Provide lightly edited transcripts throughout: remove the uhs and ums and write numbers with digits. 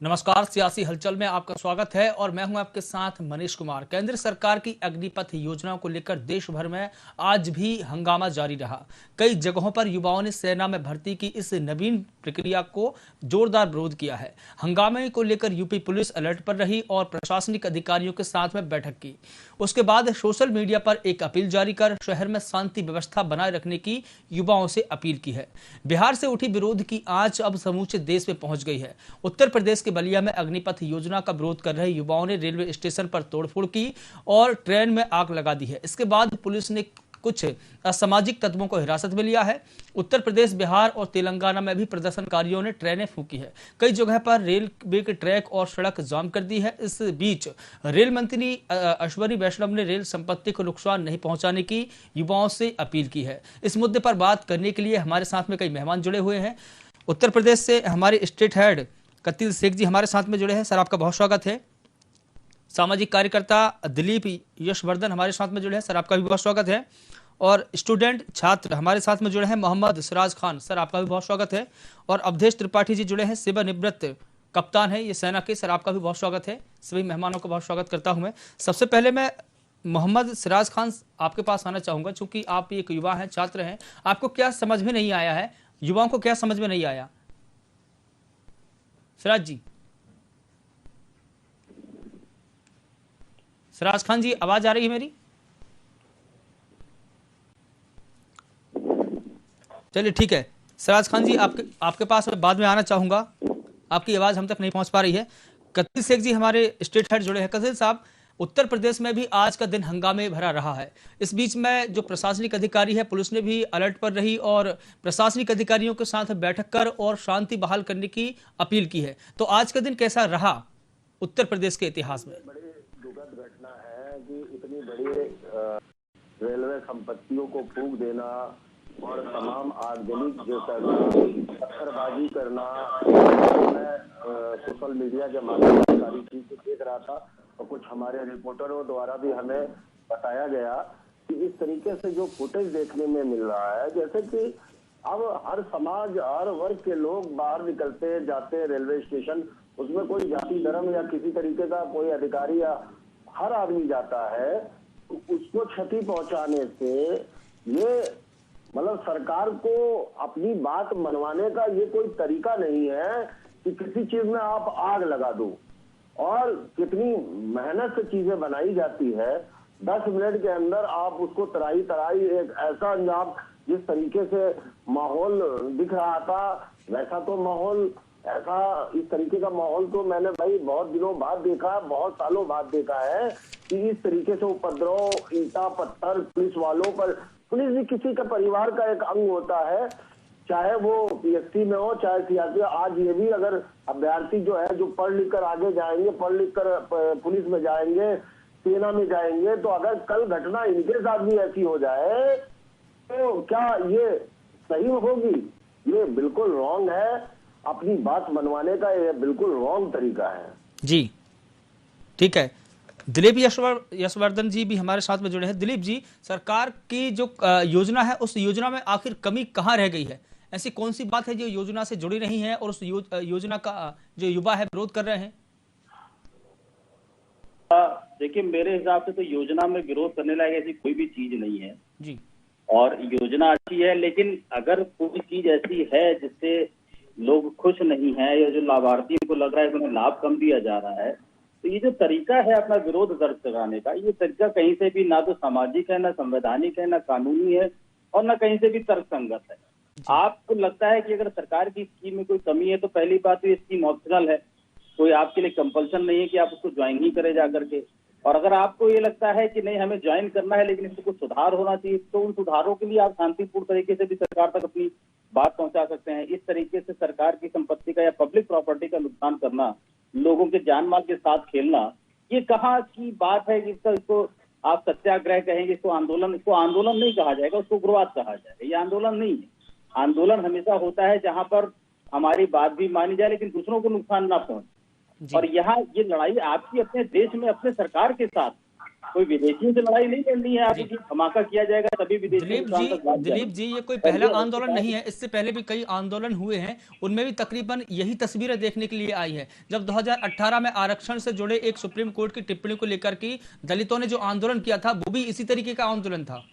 नमस्कार, सियासी हलचल में आपका स्वागत है और मैं हूं आपके साथ मनीष कुमार। केंद्र सरकार की अग्निपथ योजना को लेकर देश भर में आज भी हंगामा जारी रहा। कई जगहों पर युवाओं ने सेना में भर्ती की इस नवीन प्रक्रिया को जोरदार विरोध किया है। हंगामे को लेकर यूपी पुलिस अलर्ट पर रही और प्रशासनिक अधिकारियों के साथ में बैठक की। उसके बाद सोशल मीडिया पर एक अपील जारी कर शहर में शांति व्यवस्था बनाए रखने की युवाओं से अपील की है। बिहार से उठी विरोध की आंच अब समूचे देश में पहुंच गई है। उत्तर प्रदेश के बलिया में अग्निपथ योजना का विरोध कर रहे युवाओं ने रेलवे स्टेशन पर तोड़फोड़ की और ट्रेन में आग लगा दी है। इसके बाद पुलिस ने कुछ असामाजिक तत्वों को हिरासत में लिया है। उत्तर प्रदेश, बिहार और तेलंगाना में भी प्रदर्शनकारियों ने ट्रेनें फूंकी है। कई जगह पर रेलवे के ट्रैक और सड़क जाम कर दी है। इस बीच रेल मंत्री अश्विनी वैष्णव ने रेल संपत्ति को नुकसान नहीं पहुंचाने की युवाओं से अपील की है। इस मुद्दे पर बात करने के लिए हमारे साथ में कई मेहमान जुड़े हुए हैं। उत्तर प्रदेश से हमारे स्टेट हेड कतिल शेख जी हमारे साथ में जुड़े हैं। सर, आपका बहुत स्वागत है। सामाजिक कार्यकर्ता दिलीप यशवर्धन हमारे साथ में जुड़े हैं। सर, आपका भी बहुत स्वागत है। और स्टूडेंट छात्र हमारे साथ में जुड़े हैं मोहम्मद सिराज खान। सर, आपका भी बहुत स्वागत है। और अवधेश त्रिपाठी जी जुड़े हैं, सेवानिवृत्त कप्तान है ये सेना के। सर, आपका भी बहुत स्वागत है। सभी मेहमानों का बहुत स्वागत करता हूं मैं। सबसे पहले मैं मोहम्मद सिराज खान आपके पास आना चाहूंगा, चूंकि आप एक युवा हैं, छात्र हैं। आपको क्या समझ में नहीं आया है, युवाओं को क्या समझ में नहीं आया? सिराज जी, सिराज खान जी, आवाज आ रही है मेरी? चलिए ठीक है। सिराज खान जी, आपके पास मैं बाद में आना चाहूंगा, आपकी आवाज हम तक नहीं पहुंच पा रही है। कतिल शेख जी हमारे स्टेट हेड जुड़े हैं। कतिल साहब, उत्तर प्रदेश में भी आज का दिन हंगामे भरा रहा है। इस बीच में जो प्रशासनिक अधिकारी है, पुलिस ने भी अलर्ट पर रही और प्रशासनिक अधिकारियों के साथ बैठक कर और शांति बहाल करने की अपील की है। तो आज का दिन कैसा रहा उत्तर प्रदेश के इतिहास में? बड़ी दुखद घटना है कि इतनी बड़ी रेलवे संपत्तियों को फूंक देना और तमाम आगजनी जो करना, पत्थरबाजी करना। मैं सोशल मीडिया के माध्यम से सारी चीज को देख रहा था और कुछ हमारे रिपोर्टरों द्वारा भी हमें बताया गया कि इस तरीके से जो फुटेज देखने में मिल रहा है, जैसे कि अब हर समाज, हर वर्ग के लोग बाहर निकलते जाते रेलवे स्टेशन, उसमें कोई जाति धर्म या किसी तरीके का कोई अधिकारी या हर आदमी जाता है, तो उसको क्षति पहुंचाने से ये मतलब सरकार को अपनी बात मनवाने का ये कोई तरीका नहीं है कि किसी चीज में आप आग लगा दो। और कितनी मेहनत से चीजें बनाई जाती है, 10 मिनट के अंदर आप उसको तराई तराई एक ऐसा अंजाम, जिस तरीके से माहौल दिख रहा था वैसा तो माहौल, ऐसा इस तरीके का माहौल तो मैंने भाई बहुत दिनों बाद देखा, बहुत सालों बाद देखा है कि इस तरीके से उपद्रव, ईंटा पत्थर पुलिस वालों पर। पुलिस भी किसी का परिवार का एक अंग होता है, चाहे वो पीएससी में हो चाहे सियासी। आज ये भी अगर अभ्यर्थी जो है, जो पढ़ लिख कर आगे जाएंगे, पढ़ लिख कर पुलिस में जाएंगे, सेना में जाएंगे, तो अगर कल घटना इनके साथ भी ऐसी हो जाए तो क्या ये सही होगी? ये बिल्कुल रॉन्ग है। अपनी बात मनवाने का ये बिल्कुल रॉन्ग तरीका है। जी ठीक है। दिलीप यशवर्धन जी भी हमारे साथ में जुड़े हैं। दिलीप जी, सरकार की जो योजना है, उस योजना में आखिर कमी कहाँ रह गई है? ऐसी कौन सी बात है जो योजना से जुड़ी नहीं है और उस योजना का जो युवा है विरोध कर रहे हैं? देखिए, मेरे हिसाब से तो योजना में विरोध करने लायक ऐसी कोई भी चीज नहीं है जी। और योजना अच्छी है, लेकिन अगर कोई चीज ऐसी है जिससे लोग खुश नहीं है या जो लाभार्थियों को लग रहा है कि उन्हें लाभ कम दिया जा रहा है, तो ये जो तरीका है अपना विरोध दर्ज कराने का, ये तरीका कहीं से भी ना तो सामाजिक है, ना संवैधानिक है, ना कानूनी है और ना कहीं से भी तर्कसंगत है। आपको लगता है कि अगर सरकार की स्कीम में कोई कमी है तो पहली बात तो ये स्कीम ऑप्शनल है, कोई आपके लिए कंपल्सन नहीं है कि आप उसको ज्वाइन ही करें जाकर के। और अगर आपको ये लगता है कि नहीं हमें ज्वाइन करना है लेकिन इसमें कुछ सुधार होना चाहिए, तो उन सुधारों के लिए आप शांतिपूर्ण तरीके से भी सरकार तक अपनी बात पहुंचा सकते हैं। इस तरीके से सरकार की संपत्ति का या पब्लिक प्रॉपर्टी का नुकसान करना, लोगों के जान माल के साथ खेलना, ये कहाँ की बात है कि इसको आप सत्याग्रह कहेंगे, इसको आंदोलन नहीं कहा जाएगा, उसको उग्रवाद कहा जाएगा। ये आंदोलन नहीं है। आंदोलन हमेशा होता है जहां पर हमारी बात भी मानी जाए लेकिन दूसरों को नुकसान ना पहुंचे। और यहाँ ये लड़ाई आपकी अपने देश में अपने सरकार के साथ, कोई विदेशियों से लड़ाई नहीं लड़नी है आपको कि धमाका किया जाएगा तभी विदेशी दिलीप जी ये कोई पहला आंदोलन नहीं है, इससे पहले भी कई आंदोलन हुए हैं, उनमें भी तकरीबन यही तस्वीरें देखने के लिए आई है। जब 2018 में आरक्षण से जुड़े एक सुप्रीम कोर्ट की टिप्पणी को लेकर की दलितों ने जो आंदोलन किया था वो भी इसी तरीके का आंदोलन था।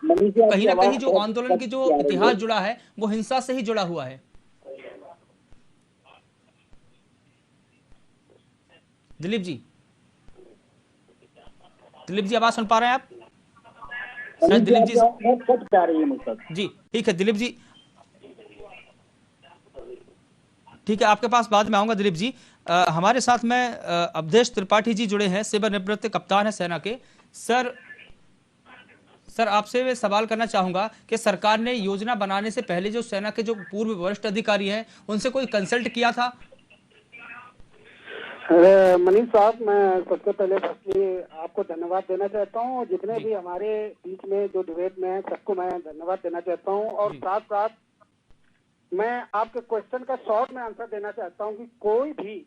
कहीं ना कहीं जो आंदोलन की जो इतिहास जुड़ा है वो हिंसा से ही जुड़ा हुआ है। दिलीप जी आवाज सुन पा रहे हैं आप? दिलीप जी ठीक है। दिलीप जी ठीक है, आपके पास बाद में आऊंगा। दिलीप जी हमारे साथ में अवधेश त्रिपाठी जी जुड़े हैं, सेवानिवृत्त कप्तान है सेना के। सर आपसे मैं सवाल करना चाहूंगा कि सरकार ने योजना बनाने से पहले जो सेना के जो पूर्व वरिष्ठ अधिकारी हैं उनसे कोई कंसल्ट किया था? मनीष साहब, मैं सबसे पहले आपको धन्यवाद देना चाहता हूँ। जितने भी हमारे बीच में जो डिबेट में है सबको मैं धन्यवाद देना चाहता हूँ। और साथ साथ मैं आपके क्वेश्चन का शॉर्ट में आंसर देना चाहता हूँ कि कोई भी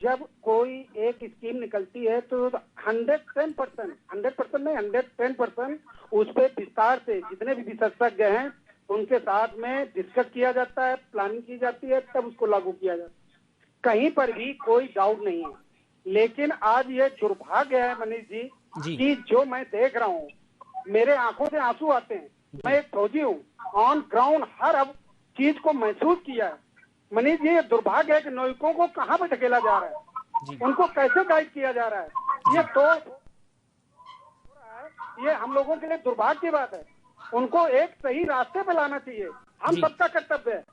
जब कोई एक स्कीम निकलती है तो 110% उस पर विस्तार से जितने भी विशेषज्ञ हैं उनके साथ में डिस्कस किया जाता है, प्लानिंग की जाती है, तब उसको लागू किया जाता है। कहीं पर भी कोई डाउट नहीं है। लेकिन आज ये दुर्भाग्य है मनीष जी कि जो मैं देख रहा हूँ, मेरे आंखों से आंसू आते हैं। मैं एक फौजी हूँ, ऑन ग्राउंड हर अब चीज को महसूस किया है। मनीष जी, ये दुर्भाग्य है कि नागरिकों को कहाँ पे ढकेला जा रहा है, उनको कैसे गाइड किया जा रहा है। ये हम लोगों के लिए दुर्भाग्य की बात है। उनको एक सही रास्ते पे लाना चाहिए, हम सबका कर्तव्य है।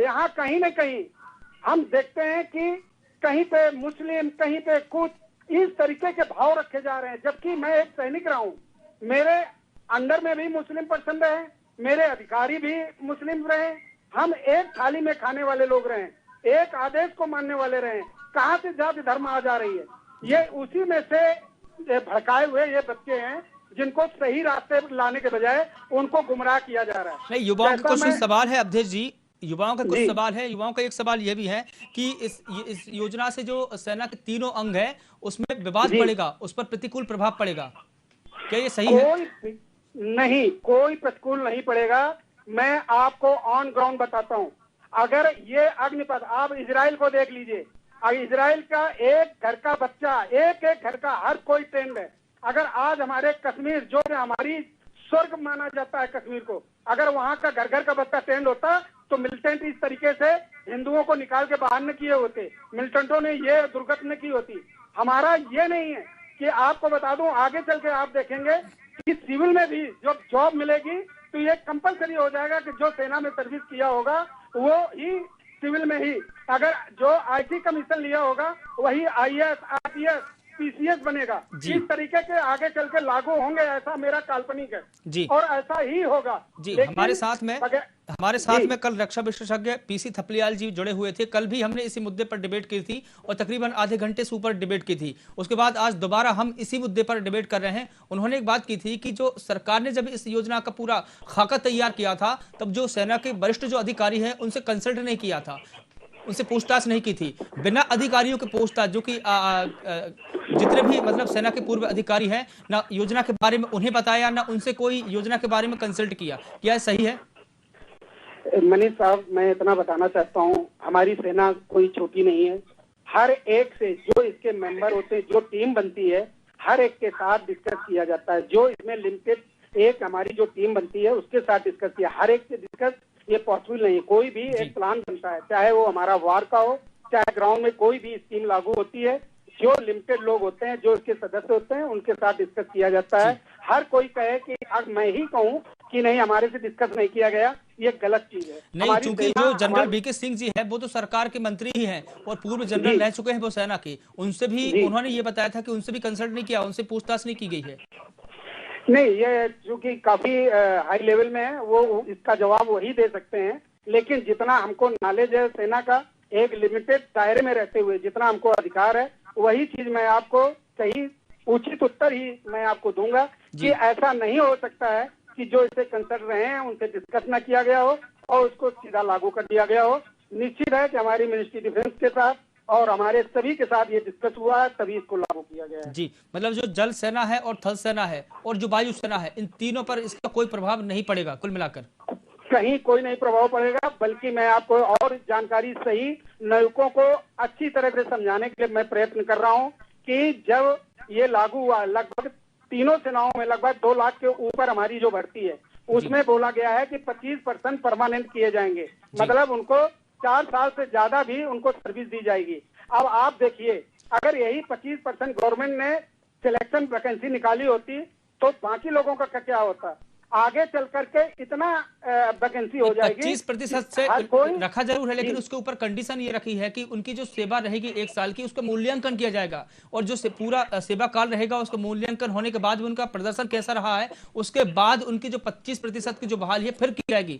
यहाँ कहीं न कहीं हम देखते हैं कि कहीं पे मुस्लिम, कहीं पे कुछ इस तरीके के भाव रखे जा रहे हैं। जबकि मैं एक सैनिक रहा हूँ, मेरे अंडर में भी मुस्लिम पर्सन रहे, मेरे अधिकारी भी मुस्लिम रहे, हम एक थाली में खाने वाले लोग रहे, एक आदेश को मानने वाले रहे। कहाँ से जाति धर्म आ जा रही है? ये उसी में से भड़काए हुए ये बच्चे हैं जिनको सही रास्ते लाने के बजाय उनको गुमराह किया जा रहा है। नहीं, युवाओं का कुछ सवाल है अवधेश जी, युवाओं का कुछ सवाल है। युवाओं का एक सवाल यह भी है कि इस योजना से जो सेना के तीनों अंग है उसमें विवाद पड़ेगा, उस पर प्रतिकूल प्रभाव पड़ेगा, क्या ये सही है? नहीं, कोई प्रतिकूल नहीं पड़ेगा। मैं आपको ऑन ग्राउंड बताता हूं। अगर ये अग्निपथ, आप इजराइल को देख लीजिए, इजराइल का एक घर का बच्चा, एक घर का हर कोई ट्रेंड है। अगर आज हमारे कश्मीर, जो हमारी स्वर्ग माना जाता है कश्मीर को, अगर वहां का घर का बच्चा ट्रेंड होता तो मिलिटेंट इस तरीके से हिंदुओं को निकाल के बाहर न किए होते, मिलिटेंटों ने ये दुर्गति न की होती। हमारा ये नहीं है कि आपको बता दूं, आगे चल के आप देखेंगे कि सिविल में भी जब जॉब मिलेगी तो ये कंपलसरी हो जाएगा कि जो सेना में सर्विस किया होगा वो ही सिविल में ही, अगर जो आईटी कमीशन लिया होगा वही आईएएस, आईपीएस, पीसीएस बनेगा। इस तरीके के आगे चल के लागू होंगे, ऐसा मेरा काल्पनिक है जी, और ऐसा ही होगा जी। हमारे साथ में कल रक्षा विशेषज्ञ पीसी थपलियाल जी जुड़े हुए थे। कल भी हमने इसी मुद्दे पर डिबेट की थी और तकरीबन आधे घंटे से ऊपर डिबेट की थी। उसके बाद आज दोबारा हम इसी मुद्दे पर डिबेट कर रहे हैं। उन्होंने एक बात की थी कि जो सरकार ने जब इस योजना का पूरा खाका तैयार किया था तब जो सेना के वरिष्ठ जो अधिकारी हैं उनसे कंसल्ट नहीं किया था, उनसे पूछताछ नहीं की थी। बिना अधिकारियों के पूछताछ, जो कि जितने भी मतलब सेना के पूर्व अधिकारी हैं, ना योजना के बारे में उन्हें बताया, ना उनसे कोई योजना के बारे में कंसल्ट किया, क्या सही है? मनीष साहब, मैं इतना बताना चाहता हूँ, हमारी सेना कोई छोटी नहीं है। हर एक से जो इसके मेंबर होते हैं, जो टीम बनती है, हर एक के साथ डिस्कस किया जाता है। जो इसमें लिमिटेड एक हमारी जो टीम बनती है उसके साथ डिस्कस किया, हर एक से डिस्कस ये पॉसिबल नहीं है। कोई भी एक प्लान बनता है, चाहे वो हमारा वार का हो, चाहे ग्राउंड में कोई भी स्कीम लागू होती है, जो लिमिटेड लोग होते हैं, जो इसके सदस्य होते हैं, उनके साथ डिस्कस किया जाता है। हर कोई कहे कि अब मैं ही कहूँ कि नहीं हमारे से डिस्कस नहीं किया गया, ये गलत चीज है। नहीं, क्योंकि जो जनरल बीके सिंह जी है वो तो सरकार के मंत्री ही हैं और पूर्व जनरल रह चुके हैं वो सेना के, उनसे भी उन्होंने ये बताया था कि उनसे भी कंसल्ट नहीं किया, उनसे पूछताछ नहीं की गई है। नहीं, ये चूंकि काफी हाई लेवल में है, वो इसका जवाब वही दे सकते हैं। लेकिन जितना हमको नॉलेज है सेना का, एक लिमिटेड दायरे में रहते हुए जितना हमको अधिकार है, वही चीज मैं आपको सही उचित उत्तर ही मैं आपको दूंगा कि ऐसा नहीं हो सकता है कि जो इससे कंसल्ट रहे हैं उनसे डिस्कस न किया गया हो और उसको सीधा लागू कर दिया गया हो। निश्चित है कि हमारी मिनिस्ट्री डिफेंस के साथ और हमारे सभी के साथ ये डिस्कस हुआ है, तभी इसको लागू किया गया है। जी, मतलब जो जल सेना है और थल सेना है और जो वायु सेना है, इन तीनों पर इसका कोई प्रभाव नहीं पड़ेगा कुल मिलाकर। कहीं कोई नहीं प्रभाव पड़ेगा, बल्कि मैं आपको और जानकारी सही नागरिकों को अच्छी तरह से समझाने के लिए मैं प्रयत्न कर रहा हूं कि जब ये लागू हुआ, लगभग तीनों सेनाओं में लगभग 2 लाख के ऊपर हमारी जो भर्ती है, उसमें बोला गया है कि 25% परमानेंट किए जाएंगे, मतलब उनको 4 साल से ज्यादा भी उनको सर्विस दी जाएगी। अब आप देखिए, अगर यही 25% गवर्नमेंट ने सिलेक्शन वैकेंसी निकाली होती तो बाकी लोगों का क्या होता? आगे चल करके इतना वैकेंसी हो जाएगी। 25% से रखा जरूर है, लेकिन उसके ऊपर कंडीशन ये रखी है कि उनकी जो सेवा रहेगी 1 साल की, उसका मूल्यांकन किया जाएगा और जो पूरा सेवा काल रहेगा उसका मूल्यांकन होने के बाद भी उनका प्रदर्शन कैसा रहा है, उसके बाद उनकी जो 25% की जो बहाली है फिर की जाएगी।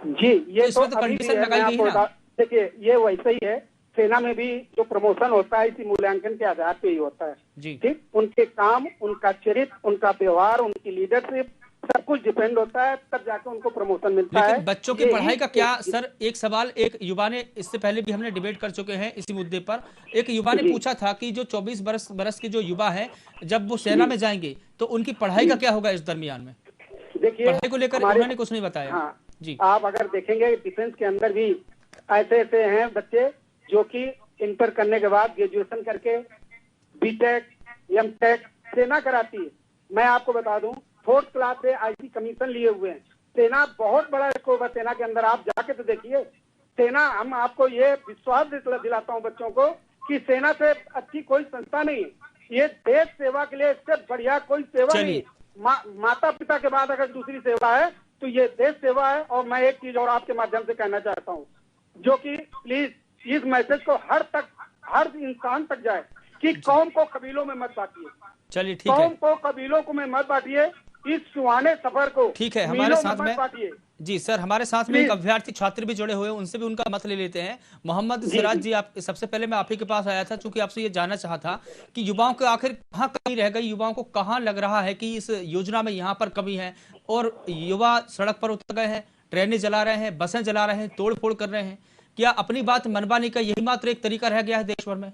जी, ये इसमें तो कंडीशन लगाई गई है ना। देखिए, ये वैसे ही है, सेना में भी जो प्रमोशन होता है इसी मूल्यांकन के आधार पे ही होता है। ठीक, उनके काम, उनका चरित्र, उनका व्यवहार, उनकी लीडरशिप, सब कुछ डिपेंड होता है, तब जाकर उनको प्रमोशन मिलता है। लेकिन बच्चों की पढ़ाई का क्या सर? एक सवाल एक युवा ने, इससे पहले भी हमने डिबेट कर चुके हैं इसी मुद्दे पर, एक युवा ने पूछा था कि जो 24 बरस के जो युवा है, जब वो सेना में जाएंगे तो उनकी पढ़ाई का क्या होगा इस दरमियान में? देखिए, पढ़ाई को लेकर उन्होंने कुछ नहीं बताया। हाँ, जी, आप अगर देखेंगे डिफेंस के अंदर भी ऐसे हैं बच्चे जो कि इंटर करने के बाद ग्रेजुएशन करके बीटेक, एमटेक सेना कराती है। मैं आपको बता दूं, 4th क्लास से आईसी कमीशन लिए हुए हैं। सेना बहुत बड़ा स्कोप है सेना के अंदर, आप जाके तो देखिए। सेना, हम आपको ये विश्वास दिलाता हूं बच्चों को कि सेना से अच्छी कोई संस्था नहीं है। ये देश सेवा के लिए इससे बढ़िया कोई सेवा नहीं। माता पिता के बाद अगर दूसरी सेवा है तो ये देश सेवा है। और मैं एक चीज और आपके माध्यम से कहना चाहता हूँ, जो कि प्लीज इस मैसेज को हर इंसान तक जाए कि कौम को कबीलों में मत बांटिए। चलिए ठीक है, कौम को कबीलों को में मत बांटिए, इस सुहाने सफर को ठीक है। हमारे साथ में बांटिए। जी सर, हमारे साथ में एक अभ्यर्थी छात्र भी जुड़े हुए हैं, उनसे भी उनका मत ले लेते हैं। मोहम्मद सिराज जी, आप सबसे पहले मैं आप ही के पास आया था क्योंकि आपसे ये जानना चाहा था कि युवाओं को आखिर कहाँ कमी रह गई, युवाओं को कहाँ लग रहा है कि इस योजना में यहाँ पर कमी है और युवा सड़क पर उतर गए हैं, ट्रेनें जला रहे हैं, बसें जला रहे हैं, तोड़ फोड़ कर रहे हैं। क्या अपनी बात मनवाने का यही मात्र एक तरीका रह गया है देश भर में?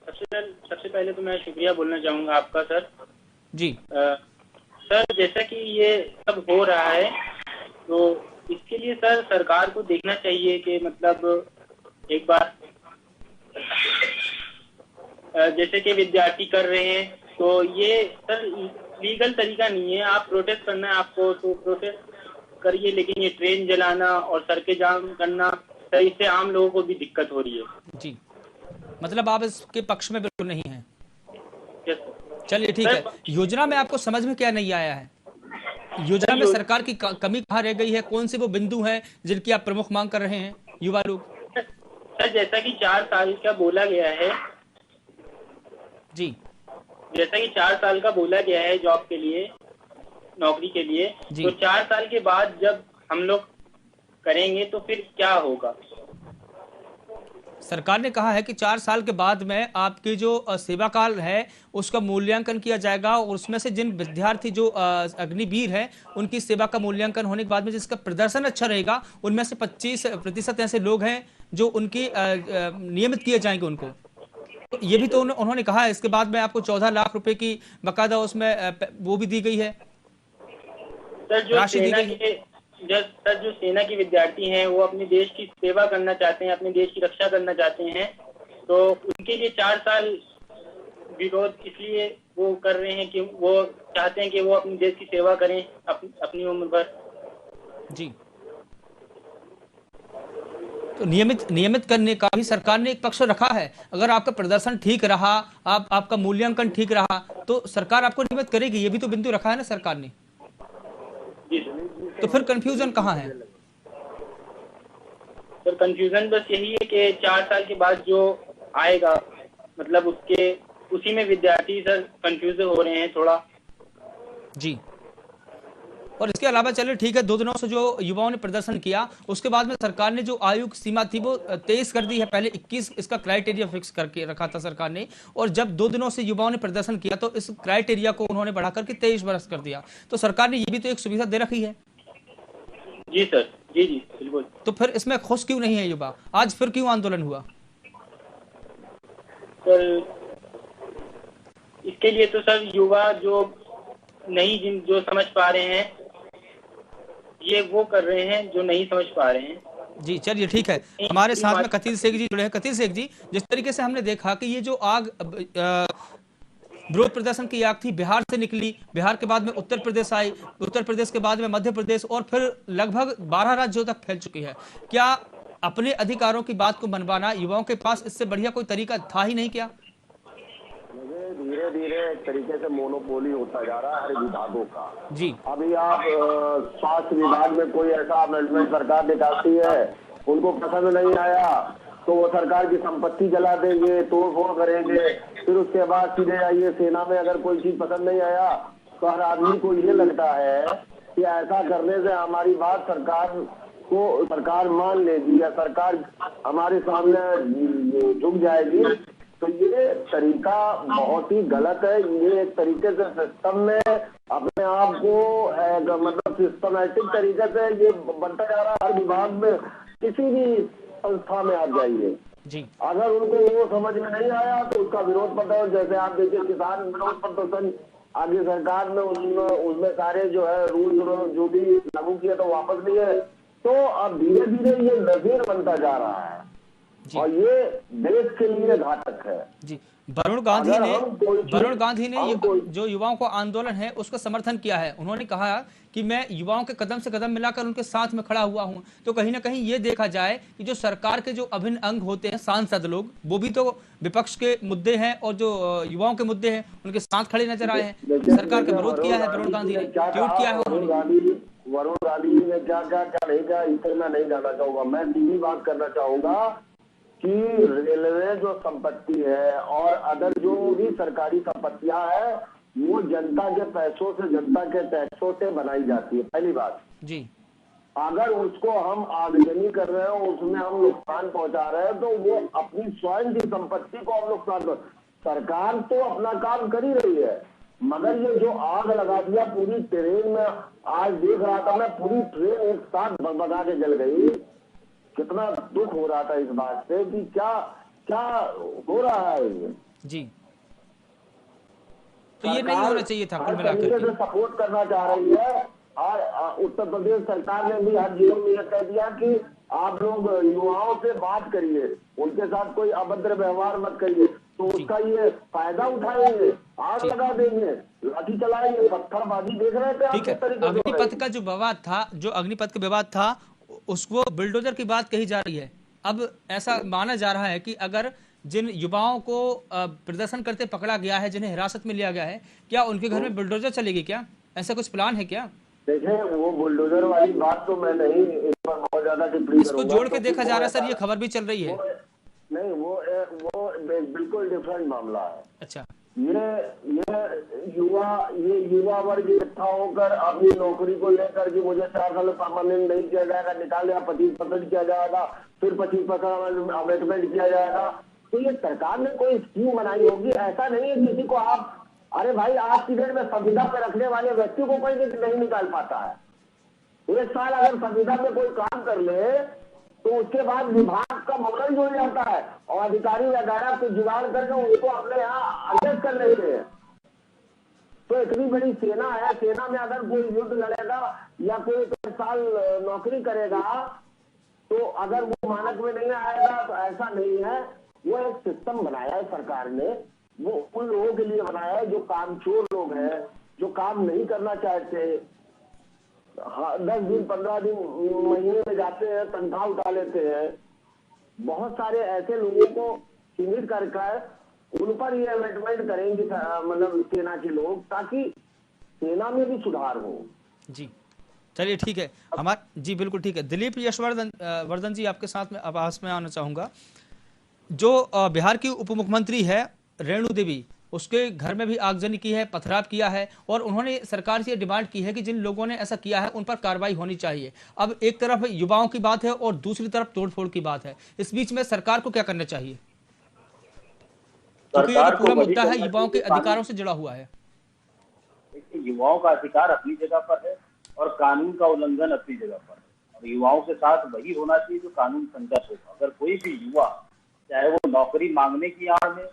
सबसे पहले तो मैं शुक्रिया बोलना चाहूंगा आपका सर। जी सर, जैसा कि ये सब हो रहा है तो इसके लिए सर सरकार को देखना चाहिए कि मतलब एक बार जैसे कि विद्यार्थी कर रहे हैं तो ये सर लीगल तरीका नहीं है। आप प्रोटेस्ट करना है आपको तो प्रोटेस्ट करिए, लेकिन ये ट्रेन जलाना और सड़कें जाम करना, सर इससे आम लोगों को भी दिक्कत हो रही है। जी, मतलब आप इसके पक्ष में बिल्कुल नहीं है। यस। चलिए ठीक है, योजना में आपको समझ में क्या नहीं आया है? योजना में सरकार की कमी कहाँ रह गई है? कौन से वो बिंदु हैं जिनकी आप प्रमुख मांग कर रहे हैं युवा लोग? सर जैसा कि 4 साल का बोला गया है, जी, जैसा कि 4 साल का बोला गया है जॉब के लिए, नौकरी के लिए, तो 4 साल के बाद जब हम लोग करेंगे तो फिर क्या होगा? सरकार ने कहा है कि 4 साल के बाद में आपकी जो सेवा काल है उसका मूल्यांकन किया जाएगा और उसमें से जिन विद्यार्थी जो अग्निवीर हैं उनकी सेवा का मूल्यांकन होने के बाद में जिसका प्रदर्शन अच्छा रहेगा उनमें से 25% ऐसे लोग हैं जो उनकी नियमित किए जाएंगे उनको। तो ये भी तो उन्होंने कहा है। इसके बाद में आपको 14 लाख रुपए की बकायदा उसमें वो भी दी गई है, राशि दी गई है। जो सेना के विद्यार्थी हैं वो अपने देश की सेवा करना चाहते हैं, अपने देश की रक्षा करना चाहते हैं, तो उनके लिए 4 साल विरोध इसलिए वो कर रहे हैं कि वो चाहते हैं कि वो अपने देश की सेवा करें अपनी उम्र भर। जी, तो नियमित करने का भी सरकार ने एक पक्ष रखा है। अगर आपका प्रदर्शन ठीक रहा, आपका मूल्यांकन ठीक रहा तो सरकार आपको नियमित करेगी, ये भी तो बिंदु रखा है ना सरकार ने। तो फिर कंफ्यूजन कहाँ है? सर कंफ्यूजन बस यही है कि 4 साल के बाद जो आएगा मतलब उसी में विद्यार्थी सर कंफ्यूज हो रहे हैं थोड़ा। जी, और इसके अलावा चलिए ठीक है, 2 दिनों से जो युवाओं ने प्रदर्शन किया उसके बाद में सरकार ने जो आयु सीमा थी वो 23 कर दी है। पहले 21 इसका क्राइटेरिया फिक्स करके रखा था सरकार ने, और जब 2 दिनों से युवाओं ने प्रदर्शन किया तो इस क्राइटेरिया को उन्होंने बढ़ा करके 23 वर्ष कर दिया। तो सरकार ने ये भी तो एक सुविधा दे रखी है। जी सर, जी जी बिल्कुल। तो फिर इसमें खुश क्यों नहीं है युवा? आज फिर क्यों आंदोलन हुआ? सर इसके लिए तो सर युवा जो नहीं जो समझ पा रहे हैं, ये वो कर रहे हैं जो नहीं समझ पा रहे हैं। जी चलिए ठीक है, हमारे साथ में कतील शेख जी जुड़े हैं। कतील शेख जी, जिस तरीके से हमने देखा कि ये जो आग विरोध प्रदर्शन की आग थी, बिहार से निकली, बिहार के बाद में उत्तर प्रदेश आई, उत्तर प्रदेश के बाद में मध्य प्रदेश, और फिर लगभग 12 राज्यों तक फैल चुकी है। क्या अपने अधिकारों की बात को मनवाना युवाओं के पास इससे बढ़िया कोई तरीका था ही नहीं क्या? मुझे धीरे धीरे एक तरीके से मोनोपोली होता जा रहा है हर विभागों का। जी अभी आप स्वास्थ्य विभाग में कोई ऐसा अमेंडमेंट सरकार निकालती है, उनको पसंद नहीं आया तो वो सरकार की संपत्ति जला देंगे, तोड़फोड़ करेंगे। फिर उसके बाद सीधे आइए सेना में, अगर कोई चीज पसंद नहीं आया तो हर आदमी को ये लगता है कि ऐसा करने से हमारी बात सरकार मान लेगी या सरकार हमारे सामने झुक जाएगी। तो ये तरीका बहुत ही गलत है। ये एक तरीके से सिस्टम में अपने आप को मतलब सिस्टमैटिक तरीके से ये बनता जा रहा है। हर विभाग में किसी भी संस्था में आप जाइए जी, अगर उनको वो समझ में नहीं आया तो उसका विरोध प्रदर्शन, जैसे आप देखिए किसान विरोध प्रदर्शन आगे सरकार में उसमें सारे जो है रूल जो भी लागू किए तो वापस लिए। तो अब धीरे धीरे ये नजीर बनता जा रहा है और ये देश के लिए घातक है। जी वरुण गांधी ने ये जो युवाओं का आंदोलन है उसका समर्थन किया है। उन्होंने कहा कि मैं युवाओं के कदम से कदम मिलाकर उनके साथ में खड़ा हुआ हूं। तो कहीं ना कहीं ये देखा जाए कि जो सरकार के जो अभिन्न अंग होते हैं, सांसद लोग, वो भी तो विपक्ष के मुद्दे हैं और जो युवाओं के मुद्दे हैं उनके साथ खड़े नजर आए हैं। सरकार का विरोध किया है वरुण गांधी ने, ट्वीट किया है उन्होंने। वरुण गांधी ने क्या क्या नहीं किया इसे मैं नहीं जानना चाहूंगा। मैं सीधी बात करना चाहूंगा कि रेलवे जो संपत्ति है और अदर जो भी सरकारी संपत्तियां है वो जनता के पैसों से, जनता के टैक्सों से बनाई जाती है। पहली बात जी, अगर उसको हम आगजनी कर रहे हो, उसमें हम नुकसान पहुंचा रहे हैं तो वो अपनी स्वयं की संपत्ति को हम नुकसान। सरकार तो अपना काम कर ही रही है, मगर ये जो आग लगा दिया पूरी ट्रेन में, आज देख रहा था मैं पूरी ट्रेन एक साथ बगा के जल गई। कितना दुख हो रहा था इस बात से कि क्या क्या हो रहा है ये। जी तो ये नहीं होना चाहिए था। कुल मिलाकर तरीके से सपोर्ट करना चाह रही है और उत्तर प्रदेश सरकार ने भी हर जिलों में यह कह दिया कि आप लोग युवाओं से बात करिए, उनके साथ कोई अभद्र व्यवहार मत करिए। तो उसका ये फायदा उठाएंगे, आग लगा देंगे, लाठी चलाएंगे, पत्थरबाजी देख रहे थे। ठीक है, अग्निपथ का जो विवाद था, जो अग्निपथ का विवाद था उसको बुलडोजर की बात कही जा रही है। अब ऐसा माना जा रहा है कि अगर जिन युवाओं को प्रदर्शन करते पकड़ा गया है, जिन्हें हिरासत में लिया गया है, क्या उनके घर में बुलडोजर चलेगी? क्या ऐसा कुछ प्लान है क्या? देखिए वो बुलडोजर वाली बात तो मैं नहीं इस पर बहुत ज्यादा टिप्पणी इसको जोड़ के देखा जा रहा है सर, ये खबर भी चल रही है। नहीं वो बिल्कुल डिफरेंट मामला है। अच्छा, ये युवा वर्ग इकट्ठा होकर अपनी नौकरी को लेकर कि मुझे 4 साल परमानेंट नहीं किया जाएगा, निकाल दिया 25% किया जाएगा, फिर 25% अमेंडमेंट किया जाएगा। तो ये सरकार ने कोई स्कीम बनाई होगी, ऐसा नहीं है किसी को आप, अरे भाई आज की डेट में संविदा पे रखने वाले व्यक्ति को कोई नहीं निकाल पाता है। एक साल अगर संविदा में कोई काम कर ले तो उसके बाद विभाग का मॉडल जुड़ जाता है और अधिकारी वगैरह को जुगाड़ करके उनको अपने यहाँ एडजस्ट कर लेते हैं। तो इतनी बड़ी सेना है, सेना में अगर कोई युद्ध लड़ेगा या कोई 3 साल नौकरी करेगा तो अगर वो मानक में नहीं आएगा तो ऐसा नहीं है। वो एक सिस्टम बनाया है सरकार ने, वो उन लोगों के लिए बनाया है जो कामचोर लोग हैं, जो काम नहीं करना चाहते, 10 दिन 15 दिन महीने में जाते हैं, तनख्वाह उठा लेते हैं। बहुत सारे ऐसे लोगों को चिन्हित करके उन पर ये अमेंडमेंट करेंगे मतलब सेना के लोग, ताकि सेना में भी सुधार हो। जी चलिए ठीक है, जी बिल्कुल ठीक है। दिलीप यशवर्धन जी, आपके साथ में आवाज में आना चाहूंगा। जो बिहार की उप मुख्यमंत्री है रेणु देवी, उसके घर में भी आगजनी की है, पथराव किया है और उन्होंने सरकार से डिमांड की है कि जिन लोगों ने ऐसा किया है उन पर कार्रवाई होनी चाहिए। अब एक तरफ युवाओं की बात है और दूसरी तरफ तोड़फोड़ की बात है। इस बीच में सरकार को क्या करना चाहिए? क्योंकि ये पूरा मुद्दा है युवाओं के अधिकारों से जुड़ा हुआ है। युवाओं का अधिकार अपनी जगह पर है और कानून का उल्लंघन अपनी जगह पर है। और युवाओं के साथ वही होना चाहिए जो कानून संगत हो। अगर कोई भी युवा, चाहे वो नौकरी मांगने की आड़ में,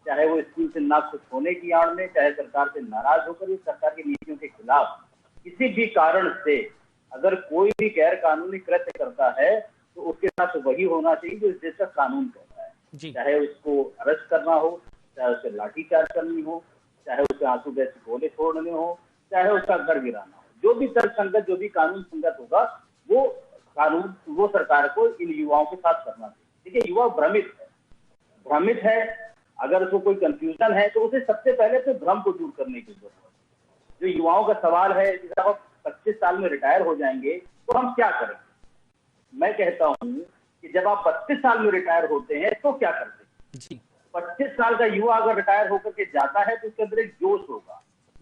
चाहे वो स्कूल से ना खुश होने की आड़ में, चाहे सरकार से नाराज होकर इस सरकार की नीतियों के खिलाफ किसी भी कारण से अगर कोई भी गैर कानूनी कृत्य करता है तो उसके साथ वही होना चाहिए जो इस देश का कानून कहता है। चाहे उसको अरेस्ट करना हो, चाहे उसे लाठीचार्ज करनी हो, चाहे उसे आंसू गैस के गोले छोड़ने हो, चाहे उसका घर गिराना हो, जो भी तर्क संगत, जो भी कानून संगत होगा वो सरकार को इन युवाओं के साथ करना चाहिए। देखिए, युवा भ्रमित है। अगर उसको कोई कंफ्यूजन है तो उसे सबसे पहले अपने भ्रम को दूर करने की जरूरत है। जो युवाओं का सवाल है कि जब आप 25 साल में रिटायर हो जाएंगे तो हम क्या करेंगे, मैं कहता हूं कि जब आप 32 साल में रिटायर होते हैं तो क्या करते हैं। 25 साल का युवा अगर रिटायर होकर के जाता है तो उसके अंदर एक जोश होगा,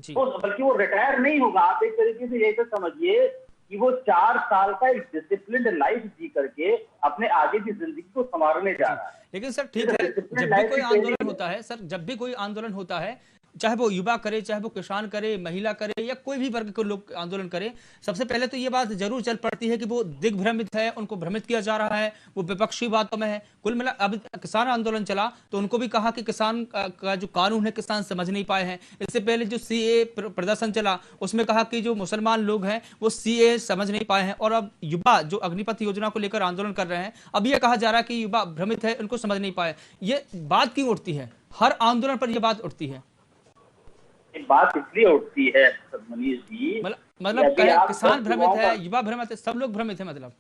तो बल्कि वो रिटायर नहीं होगा, आप एक तरीके से ये तो समझिए कि वो 4 साल का एक डिसिप्लिन्ड लाइफ जी करके अपने आगे की जिंदगी को संवारने जा रहा है। लेकिन सर ठीक है, जब भी कोई आंदोलन होता है सर, जब भी कोई आंदोलन होता है, चाहे वो युवा करे, चाहे वो किसान करे, महिला करे, या कोई भी वर्ग के लोग आंदोलन करे, सबसे पहले तो ये बात जरूर चल पड़ती है कि वो दिग्भ्रमित है, उनको भ्रमित किया जा रहा है, वो विपक्षी बातों में है। कुल मिला अब किसान आंदोलन चला तो उनको भी कहा कि किसान का जो कानून है किसान समझ नहीं पाए हैं। इससे पहले जो सीए प्रदर्शन चला उसमें कहा कि जो मुसलमान लोग हैं वो सीए समझ नहीं पाए हैं। और अब युवा जो अग्निपथ योजना को लेकर आंदोलन कर रहे हैं, अब यह कहा जा रहा है कि युवा भ्रमित है, उनको समझ नहीं पाए। ये बात क्यों उठती है? हर आंदोलन पर यह बात उठती है। बात इसलिए उठती है मनीष जी, मतलब किसान भ्रमित है, युवा भ्रमित है, सब लोग भ्रमित है। मतलब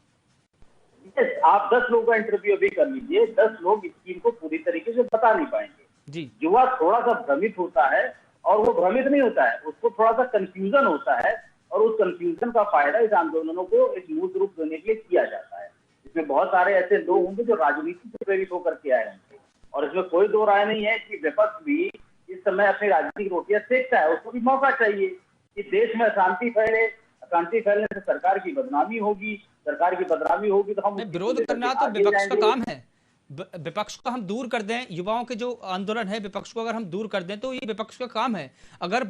आप 10 लोगों का इंटरव्यू अभी कर लीजिए, 10 लोग इस स्कीम को पूरी तरीके से बता नहीं पाएंगे जी। युवा थोड़ा सा भ्रमित होता है, और वो भ्रमित नहीं होता है, उसको थोड़ा सा कंफ्यूजन होता है, और उस कंफ्यूजन का फायदा इस आंदोलनों को एक मूर्त रूप देने के लिए किया जाता है। इसमें बहुत सारे ऐसे लोग होंगे जो राजनीति से प्रेरित होकर के आए होंगे, और इसमें कोई दो राय नहीं है कि विपक्ष भी इस समय अपनी राजनीतिक रोटियां सेकता है। उसको भी मौका चाहिए कि देश में अशांति फैले, अशांति फैलने से सरकार की बदनामी होगी, सरकार की बदनामी होगी तो हम विरोध करना तो विपक्ष का काम है। विपक्ष को हम दूर कर दें, युवाओं के जो आंदोलन है विपक्ष को अगर हम दूर कर दें तो ये विपक्ष का काम है। अगर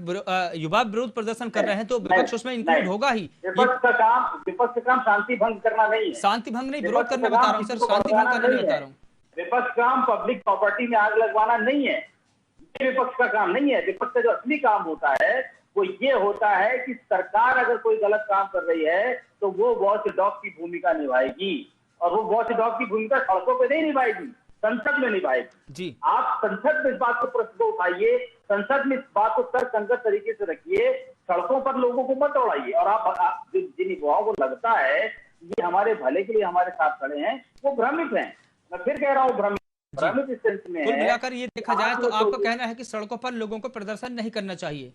युवा विरोध प्रदर्शन कर रहे हैं तो विपक्ष उसमें इंक्लूड होगा ही। विपक्ष का काम शांति भंग करना नहीं है, शांति भंग नहीं, विरोध करना बता रहा हूँ सर, शांति भंग करना नहीं बता रहा हूँ। विपक्ष का काम पब्लिक प्रॉपर्टी में आग लगवाना नहीं है, ये विपक्ष का काम नहीं है। विपक्ष का जो असली काम होता है वो ये होता है कि सरकार अगर कोई गलत काम कर रही है तो वो वॉच डॉग की भूमिका निभाएगी, और वो वॉच डॉग की भूमिका सड़कों पे नहीं निभाएगी, संसद में निभाएगी जी। आप संसद में इस बात को प्रश्न उठाइए, संसद में इस बात को तर्कसंगत तरीके से रखिए, सड़कों पर लोगों को मत दौड़ाइए। और आप जिन युवाओं को लगता है ये हमारे भले के लिए हमारे साथ खड़े हैं, वो भ्रमित हैं। मैं फिर कह रहा हूँ भ्रमित इस सेंस में है। कुल मिलाकर ये देखा जाए तो आपका कहना है कि सड़कों पर लोगों को प्रदर्शन नहीं करना चाहिए।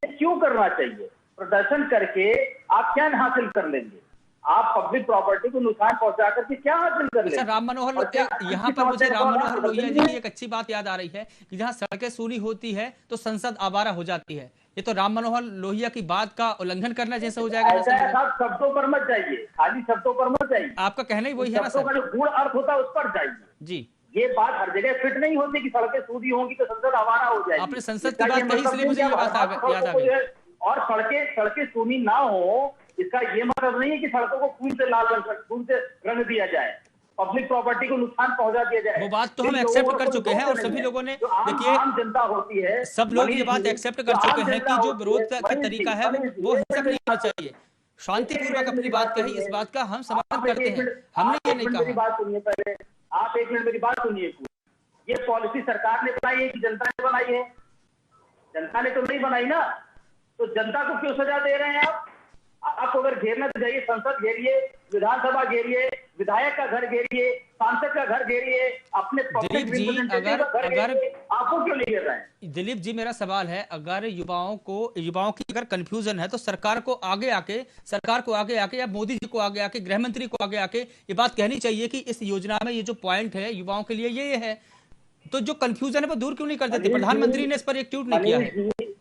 क्यों करना चाहिए? प्रदर्शन करके आप क्या हासिल कर लेंगे? आप पब्लिक प्रॉपर्टी को नुकसान पहुंचा करके क्या हासिल कर लेंगे? राम मनोहर यहाँ पर मुझे राम मनोहर लोहिया जी की एक अच्छी बात याद आ रही है कि जहाँ सड़कें सूनी होती है तो संसद आवारा हो जाती है। ये तो राम मनोहर लोहिया की बात का उल्लंघन करना जैसे हो जाएगा। शब्दों पर मत जाइए, खाली शब्दों पर मत जाइए। आपका कहना ही वही है ना सर? जो गूढ़ अर्थ होता है उस पर जाइए जी। ये बात हर जगह फिट नहीं होती कि सड़कें सूदी होंगी तो संसद आवारा हो जाएगी। आपने संसद की बात कही इसलिए मुझे ये बात याद आ गई। और सड़कें सूनी ना हो इसका ये मतलब नहीं है कि सड़कों को खून से लाल खून से रंग दिया जाए, पब्लिक प्रॉपर्टी को नुकसान पहुंचा दिया जाए। वो बात तो हम एक्सेप्ट कर चुके हैं और सभी लोगों ने, देखिए आम जनता होती है, सब लोग ये बात एक्सेप्ट कर चुके हैं कि जो विरोध का तरीका है वो हिंसक नहीं होना चाहिए, शांतिपूर्वक अपनी बात कही। इस बात का हम समर्थन करते हैं, हमने ये नहीं कहा। बात सुनिए पहले, आप एक मिनट मेरी बात सुनिए। ये पॉलिसी सरकार ने बनाई है कि जनता ने बनाई है? जनता ने तो नहीं बनाई ना, तो जनता को क्यों सजा दे रहे हैं आप? आपको अगर घेरना तो जाइए, संसद घेरिए, विधानसभा घेरिए, विधायक का घर घेरिए, सांसद का घर घेरिए, अपने दिलीप जी अगर आपको क्यों नहीं घेर रहे हैं? दिलीप जी मेरा सवाल है, अगर युवाओं की अगर कंफ्यूजन है तो सरकार को आगे आके या मोदी जी को आगे आके, गृह मंत्री को आगे आके ये बात कहनी चाहिए कि इस योजना में ये जो पॉइंट है युवाओं के लिए ये है। तो जो कंफ्यूजन है वो दूर क्यों नहीं कर देते? प्रधानमंत्री ने इस पर एक ट्वीट नहीं किया है।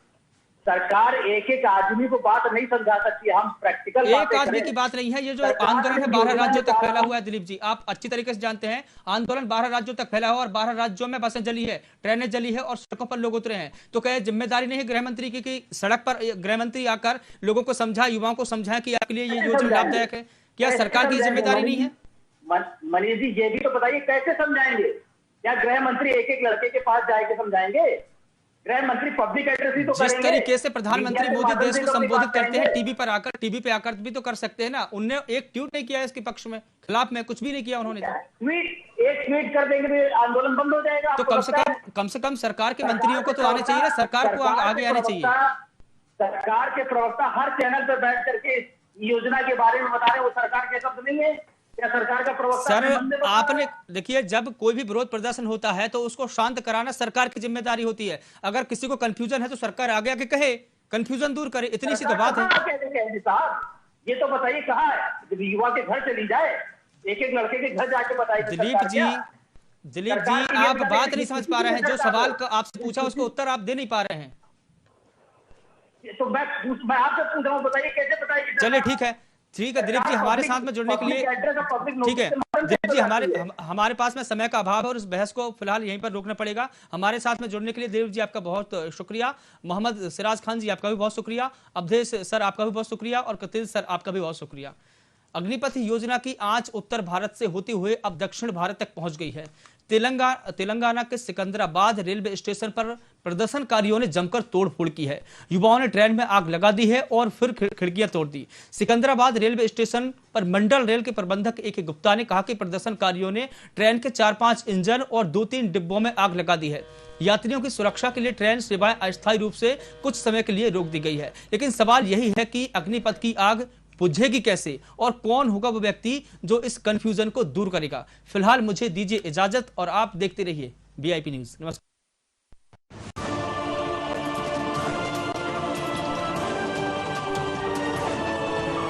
सरकार एक एक आदमी को बात नहीं समझा सकती। हम प्रैक्टिकल एक आदमी की बात नहीं है, ये जो आंदोलन है 12 राज्यों तक फैला हुआ है दिलीप जी, आप अच्छी तरीके से जानते हैं आंदोलन 12 राज्यों तक फैला हुआ और 12 राज्यों में बसें जली है, ट्रेनें जली है और सड़कों पर लोग उतरे हैं। तो क्या जिम्मेदारी नहीं है गृह मंत्री की कि सड़क पर गृह मंत्री आकर लोगों को समझाए, युवाओं को समझाए कि आपके लिए ये योजना लाभदायक है? क्या सरकार की जिम्मेदारी नहीं है? मनीष जी, ये भी तो बताइए कैसे समझाएंगे? क्या गृह मंत्री एक एक लड़के के पास जाके समझाएंगे? गृह मंत्री पब्लिक एड्रेस ही तो जिस करेंगे। तरीके से प्रधानमंत्री मोदी देश को संबोधित करते हैं टीवी पे आकर भी तो कर सकते हैं ना। उनने एक ट्वीट नहीं किया इसके पक्ष में, खिलाफ में कुछ भी नहीं किया उन्होंने। एक ट्वीट कर देंगे तो आंदोलन बंद हो जाएगा। तो कम से कम सरकार के मंत्रियों को तो आने चाहिए ना, सरकार को आगे आने चाहिए। सरकार के प्रवक्ता हर चैनल पर बैठ करके योजना के बारे में बता रहे हैं, वो सरकार के शब्द नहीं है या सरकार का प्रवक्ता? सर आपने देखिए, जब कोई भी विरोध प्रदर्शन होता है तो उसको शांत कराना सरकार की जिम्मेदारी होती है। अगर किसी को कंफ्यूजन है तो सरकार आगे आके कहे, कंफ्यूजन दूर करे, इतनी सी तो बात है। साहब ये तो बताइए कहाँ है? युवा के घर चली जाए, एक एक लड़के के घर जाके बताइए। दिलीप जी आप बात नहीं समझ पा रहे हैं। जो सवाल आपसे पूछा उसको उत्तर आप दे नहीं पा रहे हैं। तो मैं आपसे पूछ रहा हूँ, बताइए कैसे बताइए? चलिए ठीक है दिलीप जी, हमारे साथ में जुड़ने के लिए ठीक है। दिलीप जी हमारे पास में समय का अभाव है और इस बहस को फिलहाल यहीं पर रोकना पड़ेगा। हमारे साथ में जुड़ने के लिए दिलीप जी आपका बहुत शुक्रिया। मोहम्मद सिराज खान जी आपका भी बहुत शुक्रिया। अवधेश सर आपका भी बहुत शुक्रिया और कतिल सर आपका भी बहुत शुक्रिया। अग्निपथ योजना की आंच उत्तर भारत से होते हुए अब दक्षिण भारत तक पहुंच गई है। तेलंगाना के सिकंदराबाद रेलवे स्टेशन पर प्रदर्शनकारियों ने जमकर तोड़फोड़ की है। युवाओं ने ट्रेन में आग लगा दी है और फिर खिड़कियां तोड़ दी। सिकंदराबाद रेलवे स्टेशन पर मंडल रेल के प्रबंधक ए.के. गुप्ता ने कहा कि प्रदर्शनकारियों ने ट्रेन के 4-5 इंजन और 2-3 डिब्बों में आग लगा दी है। यात्रियों की सुरक्षा के लिए ट्रेन सेवाएं अस्थायी रूप से कुछ समय के लिए रोक दी गई है। लेकिन सवाल यही है कि अग्निपथ की आग बुझेगी कैसे और कौन होगा वो व्यक्ति जो इस कंफ्यूजन को दूर करेगा। फिलहाल मुझे दीजिए इजाजत और आप देखते रहिए VIP न्यूज। नमस्कार।